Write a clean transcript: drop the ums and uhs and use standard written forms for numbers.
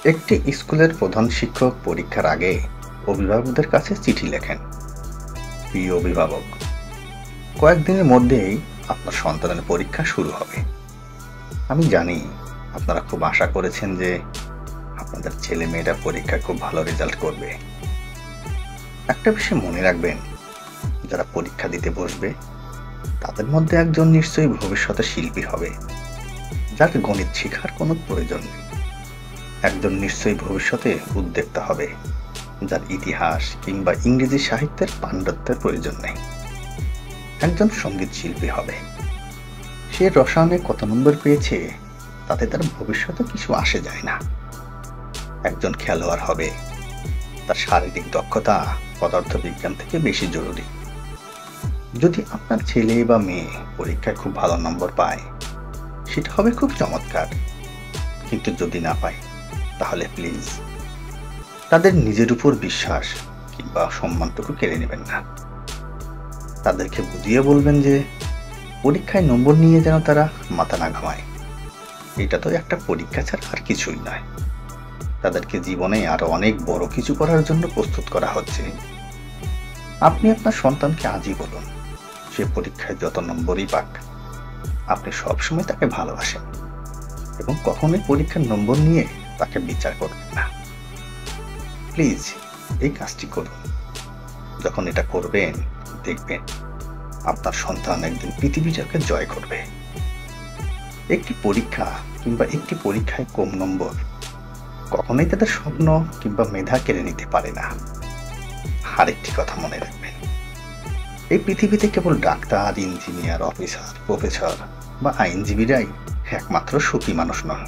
একটি স্কুলের প্রধান শিক্ষক পরীক্ষার আগে অভিভাবকদের কাছে চিঠি লেখেন। প্রিয় অভিভাবক, কয়েকদিনের মধ্যেই আপনার সন্তানের পরীক্ষা শুরু হবে। আমি জানি আপনারা খুব আশা করেছেন যে আপনাদের ছেলে মেয়েরা পরীক্ষায় খুব ভালো রেজাল্ট করবে। একটা বিষয় মনে রাখবেন, যারা পরীক্ষা দিতে বসবে তাদের মধ্যে একজন নিশ্চয়ই ভবিষ্যতে শিল্পী হবে, যার গণিত শেখার কোনো প্রয়োজন নেই। একজন নিশ্চয়ই ভবিষ্যতে উদ্যোক্তা হবে, যার ইতিহাস কিংবা ইংরেজি সাহিত্যের পাণ্ডিত্যের প্রয়োজন নেই। একজন সঙ্গীত শিল্পী হবে, সে রসায়নে কত নম্বর পেয়েছে তাতে তার ভবিষ্যতে কিছু আসে যায় না। একজন খেলোয়াড় হবে, তার শারীরিক দক্ষতা পদার্থবিজ্ঞান থেকে বেশি জরুরি। যদি আপনার ছেলে বা মেয়ে পরীক্ষায় খুব ভালো নম্বর পায়, সেটা হবে খুব চমৎকার। কিন্তু যদি না পায়, তাহলে প্লিজ তাদের নিজের উপর বিশ্বাস কিংবা সম্মানটুকু কেড়ে নেবেন না। তাদেরকে বুঝিয়ে বলবেন যে পরীক্ষায় নম্বর নিয়ে যেন তারা মাথা না ঘামায়। এটা তো একটা পরীক্ষা ছাড়া আর কিছুই নয়। তাদেরকে জীবনে আরো অনেক বড় কিছু করার জন্য প্রস্তুত করা হচ্ছে। আপনি আপনার সন্তানকে আজই বলুন, সে পরীক্ষায় যত নম্বরই পাক, আপনি সবসময় তাকে ভালোবাসেন এবং কখনোই পরীক্ষার নম্বর নিয়ে তাকে বিচার করবেন না। প্লিজ এই কাজটি করুন। যখন এটা করবেন, দেখবেন আপনার সন্তান একদিন পৃথিবীটাকে জয় করবে। একটি পরীক্ষা কিংবা একটি পরীক্ষায় কম নম্বর কখনোই তাদের স্বপ্ন কিংবা মেধা কেড়ে নিতে পারে না। আরেকটি কথা মনে রাখবেন, এই পৃথিবীতে কেবল ডাক্তার, ইঞ্জিনিয়ার, অফিসার, প্রফেসর বা আইনজীবীরাই একমাত্র সুখী মানুষ নয়।